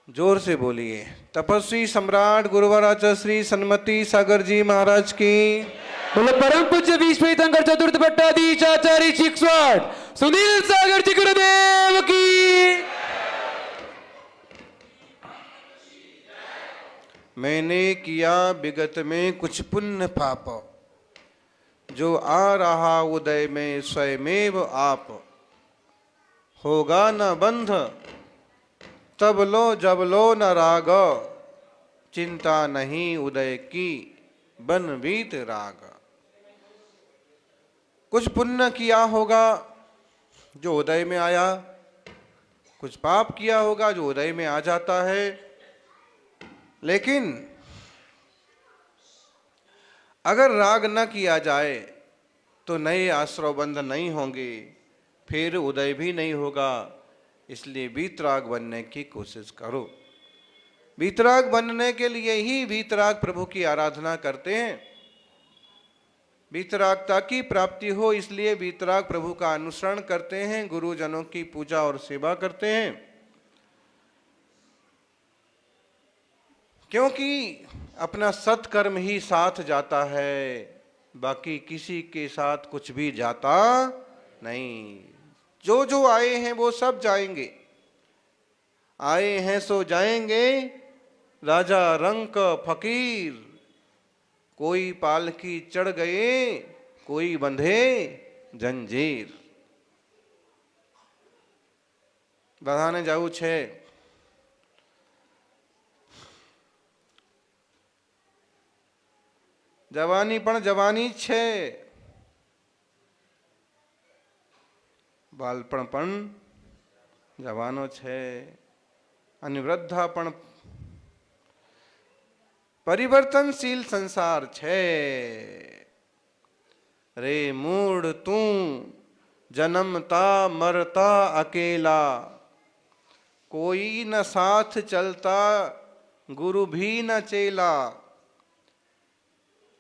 जोर से बोलिए। तपस्वी सम्राट गुरुवराच श्री सन्मति सागर जी महाराज की। बोले परम पूज्य विश्व तीर्थंकर चतुर्थ भट्टाधीश आचार्य शिक्षक सुनील सागर जी गुरुदेव की। मैंने किया विगत में कुछ पुण्य पाप, जो आ रहा उदय में स्वयमेव आप। होगा न बंध तब लो जब लो न राग, चिंता नहीं उदय की बन बीत राग। कुछ पुण्य किया होगा जो उदय में आया, कुछ पाप किया होगा जो उदय में आ जाता है। लेकिन अगर राग न किया जाए तो नए आश्रवबंध नहीं होंगे, फिर उदय भी नहीं होगा। इसलिए वीतराग बनने की कोशिश करो। वीतराग बनने के लिए ही वीतराग प्रभु की आराधना करते हैं। वीतरागता की प्राप्ति हो इसलिए वीतराग प्रभु का अनुसरण करते हैं, गुरुजनों की पूजा और सेवा करते हैं। क्योंकि अपना सत्कर्म ही साथ जाता है, बाकी किसी के साथ कुछ भी जाता नहीं। जो जो आए हैं वो सब जाएंगे, आए हैं सो जाएंगे। राजा रंक फकीर, कोई पालकी चढ़ गए, कोई बंधे जंजीर। बधाने जाऊ छे। जवानी पण जवानी छे, बालपण पण जवानो छे, અને વૃદ્ધાપણ परिवर्तनशील संसार छे। रे मूड तू जन्मता मरता अकेला, कोई न साथ चलता गुरु भी न चेला।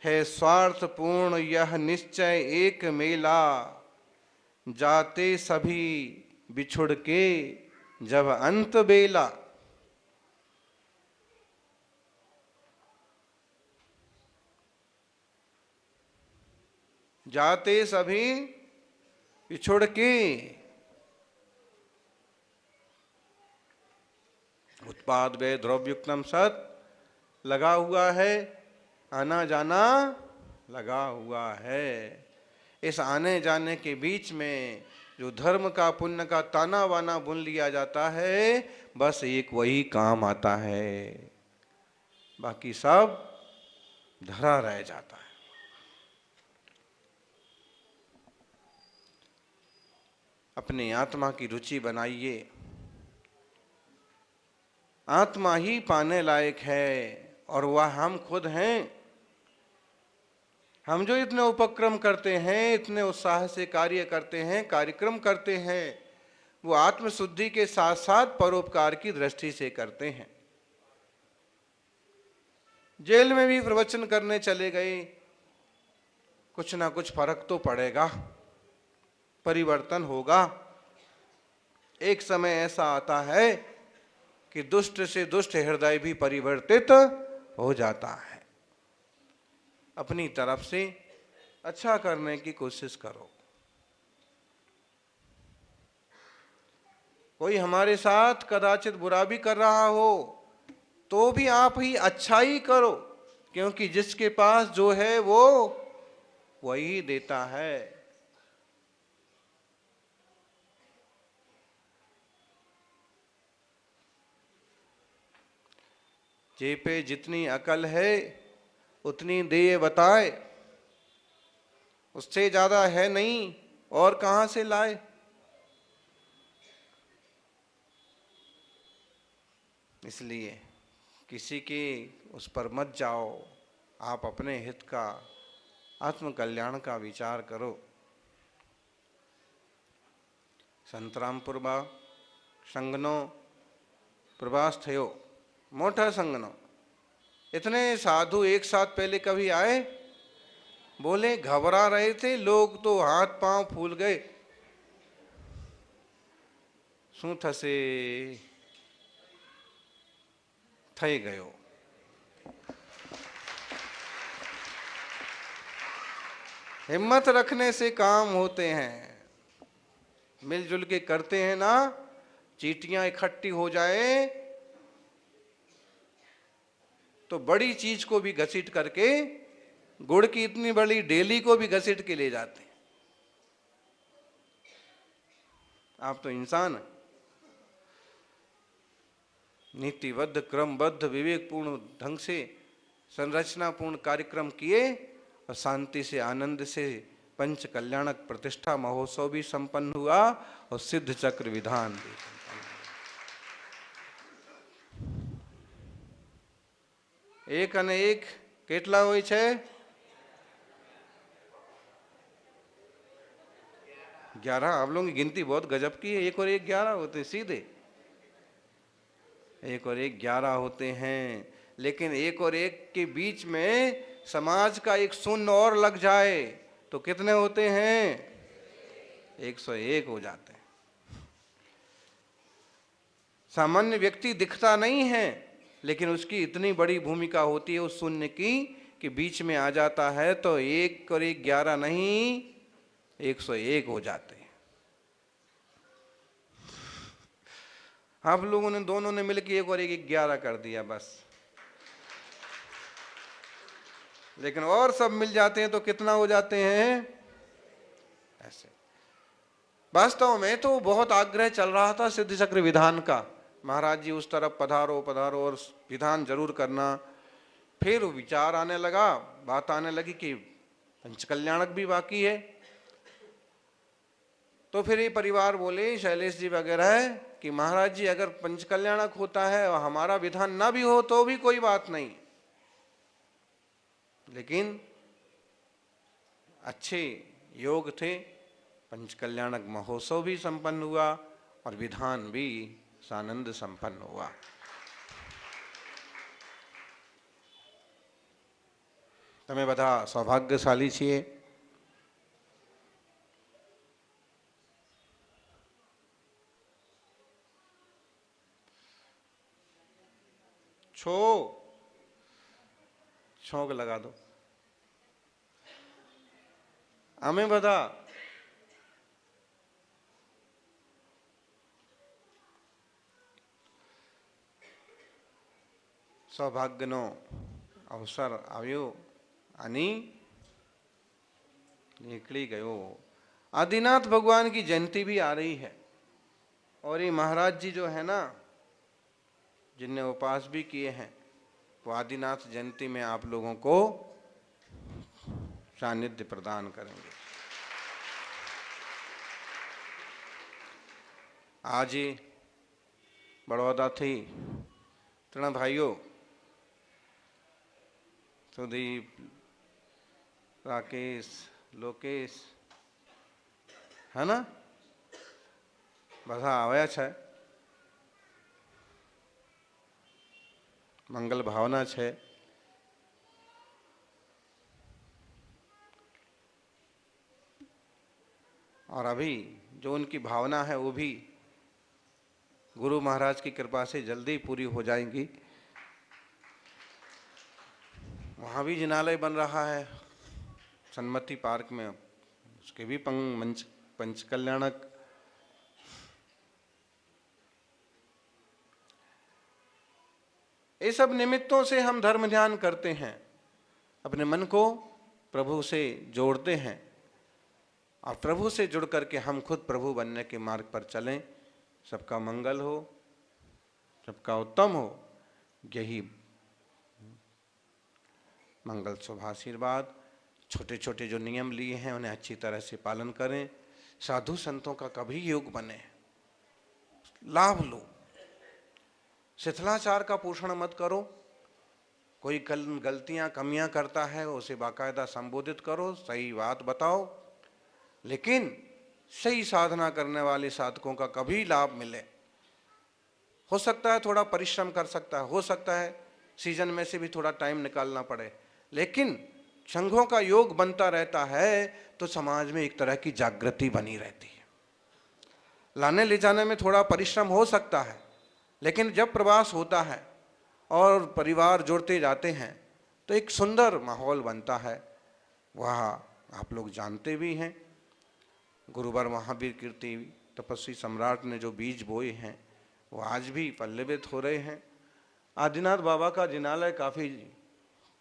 है स्वार्थ पूर्ण यह निश्चय एक मेला, जाते सभी बिछुड़ के जब अंत बेला। जाते सभी बिछुड़ के, उत्पाद वे द्रव्युक्तम सत लगा हुआ है, आना जाना लगा हुआ है। इस आने जाने के बीच में जो धर्म का पुण्य का ताना वाना बुन लिया जाता है, बस एक वही काम आता है, बाकी सब धरा रह जाता है। अपने आत्मा की रुचि बनाइए। आत्मा ही पाने लायक है और वह हम खुद हैं। हम जो इतने उपक्रम करते हैं, इतने उत्साह से कार्य करते हैं, कार्यक्रम करते हैं, वो आत्मशुद्धि के साथ साथ परोपकार की दृष्टि से करते हैं। जेल में भी प्रवचन करने चले गए, कुछ ना कुछ फर्क तो पड़ेगा, परिवर्तन होगा। एक समय ऐसा आता है कि दुष्ट से दुष्ट हृदय भी परिवर्तित हो जाता है। अपनी तरफ से अच्छा करने की कोशिश करो। कोई हमारे साथ कदाचित बुरा भी कर रहा हो तो भी आप ही अच्छा ही करो, क्योंकि जिसके पास जो है वो वही देता है। जे पे जितनी अकल है उतनी दे बताए, उससे ज्यादा है नहीं और कहां से लाए। इसलिए किसी के उस पर मत जाओ, आप अपने हित का, आत्म कल्याण का विचार करो। संतरामपुर संगनो प्रवास थयो, मोटा संगनो। इतने साधु एक साथ पहले कभी आए? बोले घबरा रहे थे लोग तो हाथ पांव फूल गए। शू थसे? થઈ ગયો। हिम्मत रखने से काम होते हैं, मिलजुल के करते हैं ना, चींटियां इकट्ठी हो जाए तो बड़ी चीज को भी घसीट करके, गुड़ की इतनी बड़ी डेली को भी घसीट के ले जाते हैं। आप तो इंसान हैं। नीतिबद्ध, क्रमबद्ध, विवेकपूर्ण ढंग से संरचनापूर्ण कार्यक्रम किए और शांति से, आनंद से पंच कल्याणक प्रतिष्ठा महोत्सव भी संपन्न हुआ और सिद्ध चक्र विधान भी संपन्न हुआ। एक अने एक કેટલા હોય છે? 11। आप लोगों की गिनती बहुत गजब की है। 1 और 1 11 होते सीधे, 1 और 1 11 होते हैं। लेकिन 1 और 1 के बीच में समाज का एक शून्य और लग जाए तो कितने होते हैं? 101 हो जाते हैं। सामान्य व्यक्ति दिखता नहीं है, लेकिन उसकी इतनी बड़ी भूमिका होती है उस शून्य की कि बीच में आ जाता है तो 1 और 1 11 नहीं, 101 हो जाते हैं। आप लोगों ने, दोनों ने मिलकर 1 और 1 11 कर दिया बस। लेकिन और सब मिल जाते हैं तो कितना हो जाते हैं? ऐसे। वास्तव में तो बहुत आग्रह चल रहा था सिद्ध चक्र विधान का, महाराज जी उस तरफ पधारो पधारो और विधान जरूर करना। फिर विचार आने लगा, बात आने लगी कि पंचकल्याणक भी बाकी है। तो फिर ये परिवार बोले, शैलेश जी वगैरह, कि महाराज जी अगर पंचकल्याणक होता है और हमारा विधान ना भी हो तो भी कोई बात नहीं, लेकिन अच्छे योग थे, पंचकल्याणक महोत्सव भी संपन्न हुआ और विधान भी सानंद संपन्न हुआ। તમે બધા સૌભાગ્યશાળી છીએ। છોક લगा दो। અમે બધા સૌભાગ્યનો અવસર આવ્યો અને निकली गयो। आदिनाथ भगवान की जयंती भी आ रही है और ये महाराज जी जो है ना, जिनने उपास भी किए हैं, वो आदिनाथ जयंती में आप लोगों को सानिध्य प्रदान करेंगे। आज ही बड़ौदा थी त्रण भाइयों, सुदीप, राकेश, लोकेश, है ना, બધા આવ્યા છે। मंगल भावना है। और अभी जो उनकी भावना है वो भी गुरु महाराज की कृपा से जल्दी पूरी हो जाएंगी। वहाँ भी जिनालय बन रहा है सन्मति पार्क में, उसके भी पंचकल्याणक। ये सब निमित्तों से हम धर्म ध्यान करते हैं, अपने मन को प्रभु से जोड़ते हैं और प्रभु से जुड़ करके हम खुद प्रभु बनने के मार्ग पर चलें। सबका मंगल हो, सबका उत्तम हो, यही मंगल शुभ आशीर्वाद। छोटे छोटे जो नियम लिए हैं उन्हें अच्छी तरह से पालन करें। साधु संतों का कभी योग बने, लाभ लो। शिथिलाचार का पोषण मत करो। कोई गलतियां कमियां करता है उसे बाकायदा संबोधित करो, सही बात बताओ, लेकिन सही साधना करने वाले साधकों का कभी लाभ मिले। हो सकता है थोड़ा परिश्रम कर सकता है, हो सकता है सीजन में से भी थोड़ा टाइम निकालना पड़े, लेकिन संघों का योग बनता रहता है तो समाज में एक तरह की जागृति बनी रहती है। लाने ले जाने में थोड़ा परिश्रम हो सकता है, लेकिन जब प्रवास होता है और परिवार जुड़ते जाते हैं तो एक सुंदर माहौल बनता है। वह आप लोग जानते भी हैं, गुरुवर महावीर कीर्ति तपस्वी सम्राट ने जो बीज बोए हैं वो आज भी पल्लवित हो रहे हैं। आदिनाथ बाबा का जिनालय काफ़ी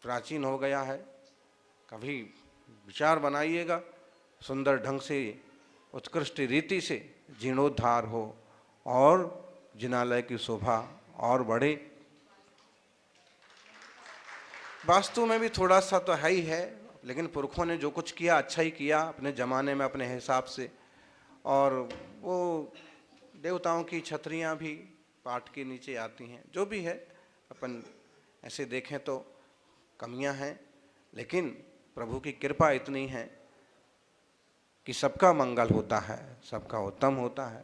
प्राचीन हो गया है, कभी विचार बनाइएगा, सुंदर ढंग से उत्कृष्ट रीति से जीर्णोद्धार हो और जिनालय की शोभा और बढ़े। वास्तु में भी थोड़ा सा तो है ही है, लेकिन पुरखों ने जो कुछ किया अच्छा ही किया अपने ज़माने में अपने हिसाब से। और वो देवताओं की छतरियाँ भी पाट के नीचे आती हैं, जो भी है अपन ऐसे देखें तो कमियां हैं, लेकिन प्रभु की कृपा इतनी है कि सबका मंगल होता है, सबका उत्तम होता है।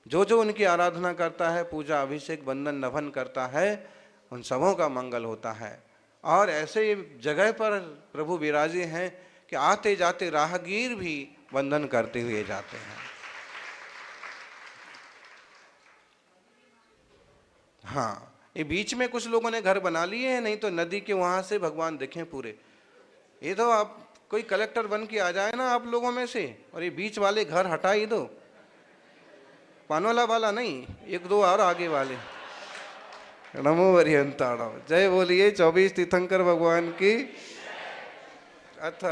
जो जो उनकी आराधना करता है, पूजा अभिषेक बंदन नभन करता है, उन सबों का मंगल होता है। और ऐसे जगह पर प्रभु विराजे हैं कि आते जाते राहगीर भी वंदन करते हुए जाते हैं। हाँ, ये बीच में कुछ लोगों ने घर बना लिए हैं, नहीं तो नदी के वहां से भगवान दिखे पूरे। ये तो आप कोई कलेक्टर बन के आ जाए ना आप लोगों में से, और ये बीच वाले घर हटा ही दो, पानोला वाला नहीं, एक दो और आगे वाले। नमो वरियंताणम। जय बोलिए 24 तीर्थंकर भगवान की। अथ